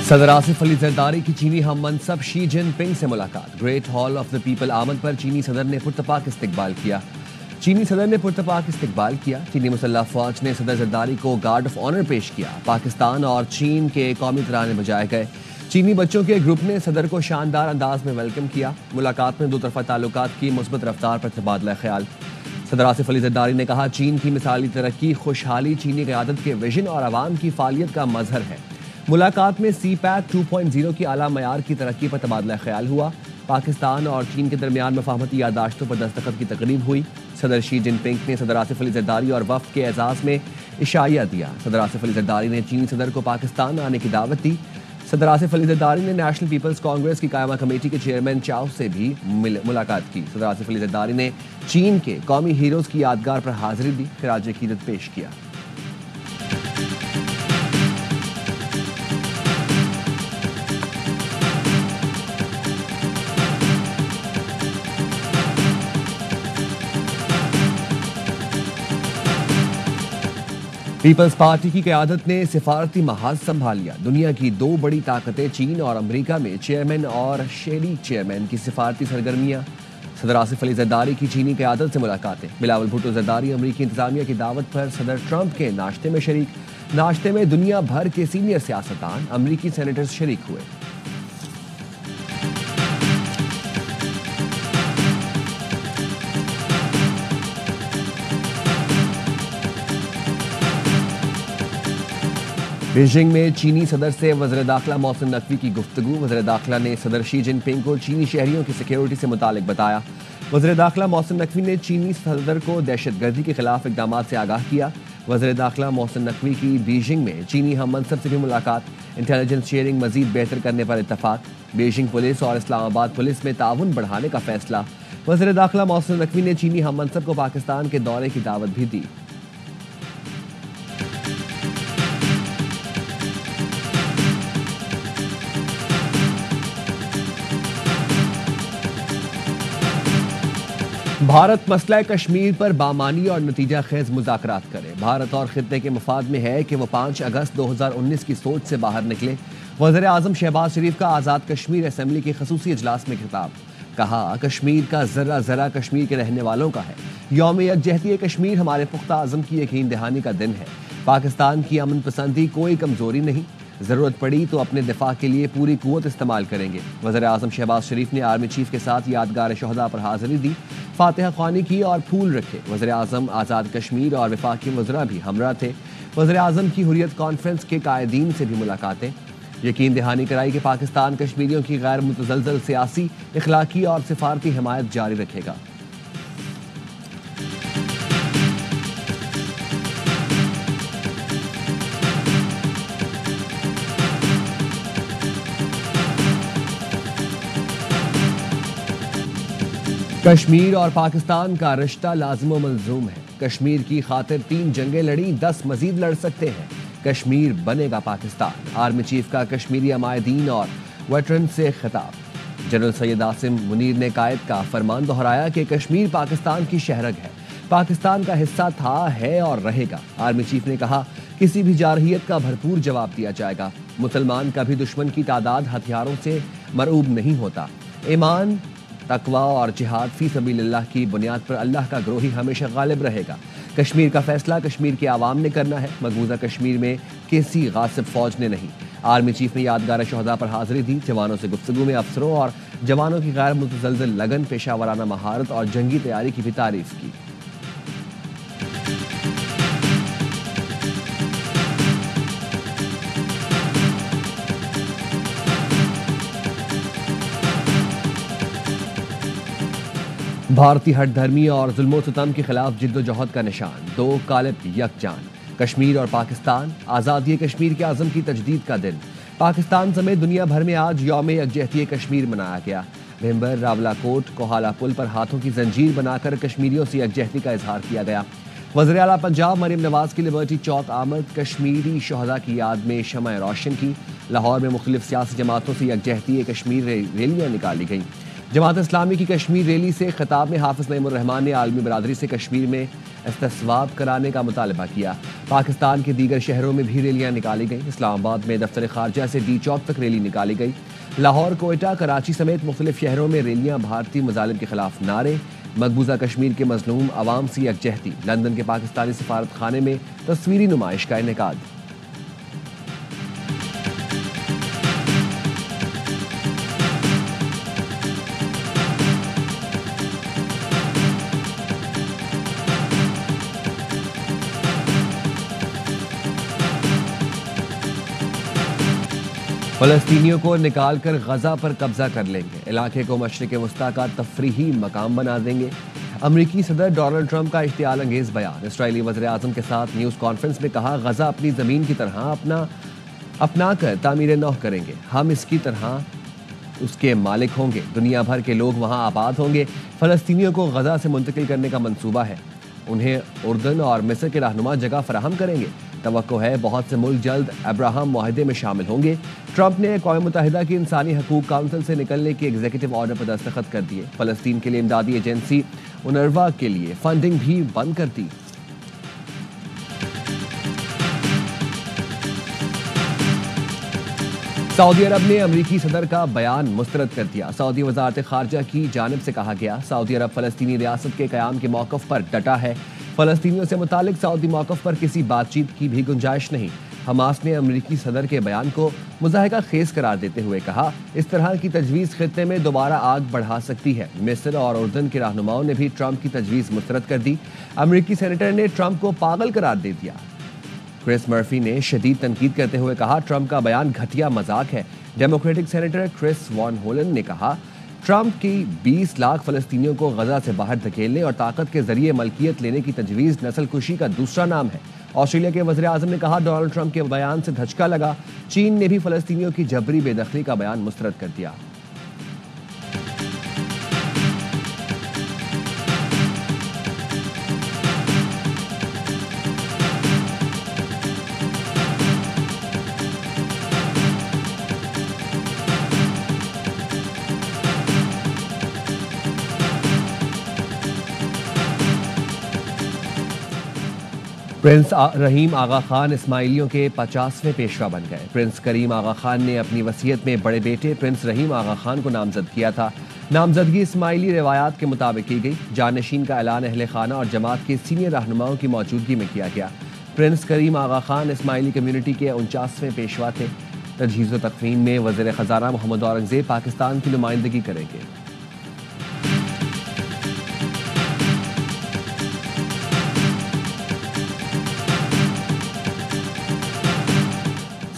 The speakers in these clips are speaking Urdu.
صدر آصف علی زرداری کی چینی ہم منصب شی جن پنگ سے ملاقات۔ Great hall of the people آمد پر چینی صدر نے پرتپاک استقبال کیا۔ چینی مسلح فوج نے صدر زرداری کو گارڈ آف آنر پیش کیا۔ پاکستان اور چین کے قومی ترانے بجائے گئے۔ چینی بچوں کے گروپ نے صدر کو شاندار انداز میں ویلکم کیا۔ ملاقات میں دو طرفہ تعلقات کی مثبت رفتار پر تبادلہ خیال۔ صدر آصف علی زرداری نے کہا، چین کی مثالی ترقی خوشحالی چینی قیادت کے ویژن اور عوام کی فعالیت کا مظہر ہے۔ ملاقات میں سی پیک 2.0 کی اعلیٰ معیار کی ترقی پر تبادلہ خیال ہوا۔ پاکستان اور چین کے درمیان مفاہمتی یادداشتوں پر دستخط کی تقریب ہوئی۔ صدر شی جن پنگ نے صدر آصف علی زرداری اور وفد کے اعزاز میں عشائیہ دیا۔ صدر آصف علی زرداری نے چینی صدر کو پاکستان آنے کی دعوت دی۔ صدر آصف علی زرداری نے نیشنل پیپلز کانگریس کی قائمہ کمیٹی کے چیئرمین چاؤ سے بھی ملاقات کی۔ صدر آصف علی زرداری نے چین کے قومی ہیروز کی یادگار پر حاضری دی، خراج عقیدت پیش کیا۔ پیپلز پارٹی کی قیادت نے سفارتی محاذ سنبھال لیا۔ دنیا کی دو بڑی طاقتیں چین اور امریکہ میں چیئرمین اور شریک چیئرمین کی سفارتی سرگرمیاں۔ صدر آصف علی زرداری کی چینی قیادت سے ملاقاتیں۔ بلاول بھٹو زرداری امریکی انتظامیہ کی دعوت پر صدر ٹرمپ کے ناشتے میں شریک۔ ناشتے میں دنیا بھر کے سینئر سیاستدان، امریکی سینیٹرز شریک ہوئے۔ بیجنگ میں چینی صدر سے وزیر داخلہ محسن نقوی کی گفتگو۔ وزیر داخلہ نے صدر شی جن پنگ کو چینی شہریوں کی سیکیورٹی سے متعلق بتایا۔ وزیر داخلہ محسن نقوی نے چینی صدر کو دہشت گردی کے خلاف اقدامات سے آگاہ کیا۔ وزیر داخلہ محسن نقوی کی بیجنگ میں چینی ہم منصب سے بھی ملاقات۔ انٹیلیجنس شیئرنگ مزید بہتر کرنے پر اتفاق۔ بیجنگ پولیس اور اسلام آباد پولیس میں تعاون بڑھانے کا فیصلہ۔ وزیر داخلہ محسن نقوی نے چینی ہم منصب کو پاکستان کے دورے کی دعوت بھی دی۔ بھارت مسئلہ کشمیر پر بامانی اور نتیجہ خیز مذاکرات کرے۔ بھارت اور خطے کے مفاد میں ہے کہ وہ 5 اگست 2019 کی سوچ سے باہر نکلے۔ وزیر اعظم شہباز شریف کا آزاد کشمیر اسمبلی کے خصوصی اجلاس میں خطاب۔ کہا، کشمیر کا ذرہ ذرہ کشمیر کے رہنے والوں کا ہے۔ یوم یکجہتی کشمیر ہمارے پختہ عزم کی یقین دہانی کا دن ہے۔ پاکستان کی امن پسندی کوئی کمزوری نہیں۔ ضرورت پڑی تو اپنے دفاع کے لیے پوری قوت استعمال کریں گے۔ وزیر اعظم شہباز شریف نے آرمی چیف کے ساتھ یادگار شہداء پر حاضری دی، فاتحہ خوانی کی اور پھول رکھے۔ وزیر اعظم آزاد کشمیر اور وفاقی وزراء بھی ہمراہ تھے۔ وزیر اعظم کی حریت کانفرنس کے قائدین سے بھی ملاقاتیں۔ یقین دہانی کرائی کہ پاکستان کشمیریوں کی غیر متزلزل سیاسی، اخلاقی اور سفارتی حمایت جاری رکھے گا۔ کشمیر اور پاکستان کا رشتہ لازم و ملزوم ہے۔ کشمیر کی خاطر 3 جنگیں لڑیں، 10 مزید لڑ سکتے ہیں۔ کشمیر بنے گا پاکستان۔ آرمی چیف کا کشمیری عمائدین اور ویٹرن سے خطاب۔ جنرل سید عاصم منیر نے قائد کا فرمان دہرایا کہ کشمیر پاکستان کی شہرگ ہے، پاکستان کا حصہ تھا، ہے اور رہے گا۔ آرمی چیف نے کہا، کسی بھی جارحیت کا بھرپور جواب دیا جائے گا۔ مسلمان کبھی دشمن کی تعداد ہتھیاروں سے مرعوب نہیں ہوتا۔ ایمان، تقوی اور جہاد فی سبیل اللہ کی بنیاد پر اللہ کا گروہ ہی ہمیشہ غالب رہے گا۔ کشمیر کا فیصلہ کشمیر کے عوام نے کرنا ہے، مقبوضہ کشمیر میں کسی غاصب فوج نے نہیں۔ آرمی چیف نے یادگار شہداء پر حاضری دی۔ جوانوں سے گفتگو میں افسروں اور جوانوں کی غیر متزلزل لگن، پیشہ ورانہ مہارت اور جنگی تیاری کی بھی تعریف کی۔ بھارتی ہٹ دھرمی اور ظلم و ستم کے خلاف جد و جہد کا نشان، 2 قالب یکجان۔ کشمیر اور پاکستان، آزادی کشمیر کے عزم کی تجدید کا دن۔ پاکستان سمیت دنیا بھر میں آج یوم یکجہتی کشمیر منایا گیا۔ بھمبر، راولا کوٹ، کوہالا پل پر ہاتھوں کی زنجیر بنا کر کشمیریوں سے یکجہتی کا اظہار کیا گیا۔ وزیر اعلیٰ پنجاب مریم نواز کی لبرٹی چوک آمد، کشمیری شہداء کی یاد میں شمع روشن کی۔ لاہور میں مختلف سیاسی جماعتوں سے یکجہتی کشمیر ریلیاں نکالی گئیں۔ جماعت اسلامی کی کشمیر ریلی سے خطاب میں حافظ نعیم الرحمان نے عالمی برادری سے کشمیر میں استصواب کرانے کا مطالبہ کیا۔ پاکستان کے دیگر شہروں میں بھی ریلیاں نکالی گئیں۔ اسلام آباد میں دفتر خارجہ سے ڈی چوک تک ریلی نکالی گئی۔ لاہور، کوئٹہ، کراچی سمیت مختلف شہروں میں ریلیاں، بھارتی مظالم کے خلاف نعرے، مقبوضہ کشمیر کے مظلوم عوام سے یکجہتی۔ لندن کے پاکستانی سفارت خانے میں تصویری نمائش کا انعقاد۔ فلسطینیوں کو نکال کر غزہ پر قبضہ کر لیں گے، علاقے کو مشرق وسطیٰ کا تفریحی مقام بنا دیں گے۔ امریکی صدر ڈونلڈ ٹرمپ کا اشتعال انگیز بیان۔ اسرائیلی وزیر اعظم کے ساتھ نیوز کانفرنس میں کہا، غزہ اپنی زمین کی طرح اپنا کر تعمیر نو کریں گے، ہم اس کی طرح اس کے مالک ہوں گے، دنیا بھر کے لوگ وہاں آباد ہوں گے۔ فلسطینیوں کو غزہ سے منتقل کرنے کا منصوبہ ہے، انہیں اردن اور مصر کے رہنما جگہ فراہم کریں گے۔ توقع ہے بہت سے ملک جلد ابراہم معاہدے میں شامل ہوں گے۔ ٹرمپ نے اقوام متحدہ کی انسانی حقوق کونسل سے نکلنے کے ایگزیکٹو آرڈر پر دستخط کر دیے۔ فلسطین کے لیے امدادی ایجنسی اونروا کے لیے فنڈنگ بھی بند کر دی۔ سعودی عرب نے امریکی صدر کا بیان مسترد کر دیا۔ سعودی وزارت خارجہ کی جانب سے کہا گیا، سعودی عرب فلسطینی ریاست کے قیام کے موقف پر ڈٹا ہے۔ فلسطینیوں سے متعلق سعودی موقف پر کسی بات چیت کی بھی گنجائش نہیں۔ حماس نے امریکی صدر کے بیان کو مضحکہ خیز قرار دیتے ہوئے کہا، اس طرح کی تجویز خطے میں دوبارہ آگ بڑھا سکتی ہے۔ مصر اور اردن کے رہنماؤں نے بھی ٹرمپ کی تجویز مسترد کر دی۔ امریکی سینیٹر نے ٹرمپ کو پاگل قرار دے دیا۔ کرس مرفی نے شدید تنقید کرتے ہوئے کہا، ٹرمپ کا بیان گھٹیا مذاق ہے۔ ڈیموکریٹک سینیٹر کرس وان ہولن نے کہا، ٹرمپ کی 20 لاکھ فلسطینیوں کو غزہ سے باہر دھکیلنے اور طاقت کے ذریعے ملکیت لینے کی تجویز نسل کشی کا دوسرا نام ہے۔ آسٹریلیا کے وزیر اعظم نے کہا، ڈونلڈ ٹرمپ کے بیان سے دھچکا لگا۔ چین نے بھی فلسطینیوں کی جبری بے دخلی کا بیان مسترد کر دیا۔ پرنس رحیم آغا خان اسماعیلیوں کے 50ویں پیشوا بن گئے۔ پرنس کریم آغا خان نے اپنی وصیت میں بڑے بیٹے پرنس رحیم آغا خان کو نامزد کیا تھا۔ نامزدگی اسماعیلی روایات کے مطابق کی گئی۔ جانشین کا اعلان اہل خانہ اور جماعت کے سینئر رہنماؤں کی موجودگی میں کیا گیا۔ پرنس کریم آغا خان اسماعیلی کمیونٹی کے 49ویں پیشوا تھے۔ تجہیز و تکفین میں وزیر خزانہ محمد اورنگزیب پاکستان کی نمائندگی کریں گے۔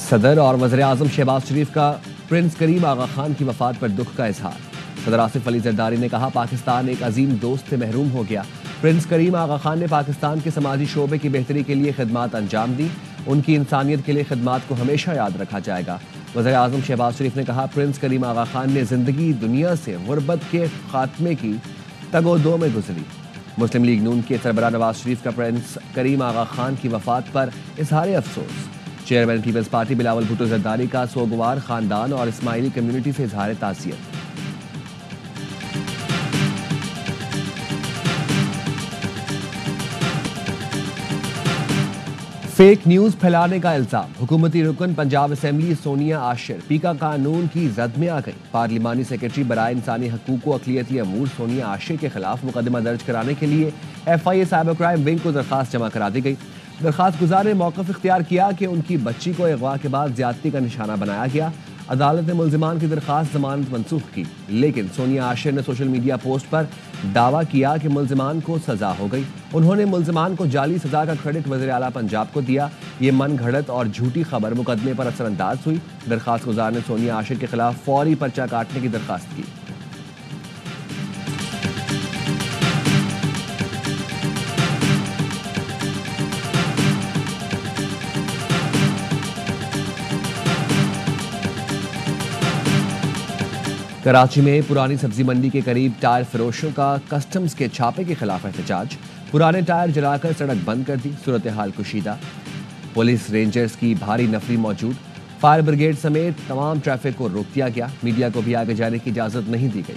صدر اور وزیر اعظم شہباز شریف کا پرنس کریم آغا خان کی وفات پر دکھ کا اظہار۔ صدر آصف علی زرداری نے کہا، پاکستان ایک عظیم دوست سے محروم ہو گیا۔ پرنس کریم آغا خان نے پاکستان کے سماجی شعبے کی بہتری کے لیے خدمات انجام دی۔ ان کی انسانیت کے لیے خدمات کو ہمیشہ یاد رکھا جائے گا۔ وزیر اعظم شہباز شریف نے کہا، پرنس کریم آغا خان نے زندگی دنیا سے غربت کے خاتمے کی تگ و دو میں گزری۔ مسلم لیگ نون کے سربراہ نواز شریف کا پرنس کریم آغا خان کی وفات پر اظہار افسوس۔ چیئرمین پیپلز پارٹی بلاول بھٹو زرداری کا سوگوار خاندان اور اسماعیلی کمیونٹی سے اظہار تعزیت۔ فیک نیوز پھیلانے کا الزام، حکومتی رکن پنجاب اسمبلی سونیا عاشر پیکا قانون کی زد میں آ گئی۔ پارلیمانی سیکرٹری برائے انسانی حقوق و اقلیتی امور سونیا عاشر کے خلاف مقدمہ درج کرانے کے لیے F I A cyber crime wing کو درخواست جمع کرا دی گئی۔ درخواست گزار نے موقف اختیار کیا کہ ان کی بچی کو اغوا کے بعد زیادتی کا نشانہ بنایا گیا۔ عدالت نے ملزمان کی درخواست ضمانت منسوخ کی، لیکن سونیا عاشر نے سوشل میڈیا پوسٹ پر دعویٰ کیا کہ ملزمان کو سزا ہو گئی۔ انہوں نے ملزمان کو جعلی سزا کا کریڈٹ وزیر اعلیٰ پنجاب کو دیا۔ یہ من گھڑت اور جھوٹی خبر مقدمے پر اثر انداز ہوئی۔ درخواست گزار نے سونیا عاشر کے خلاف فوری پرچہ کاٹنے کی درخواست کی۔ کراچی میں پرانی سبزی منڈی کے قریب ٹائر فروشوں کا کسٹمز کے چھاپے کے خلاف احتجاج۔ پرانے ٹائر جلا کر سڑک بند کر دی، صورتحال کشیدہ۔ پولیس رینجرز کی بھاری نفری موجود، فائر بریگیڈ سمیت تمام ٹریفک کو روک دیا گیا۔ میڈیا کو بھی آگے جانے کی اجازت نہیں دی گئی۔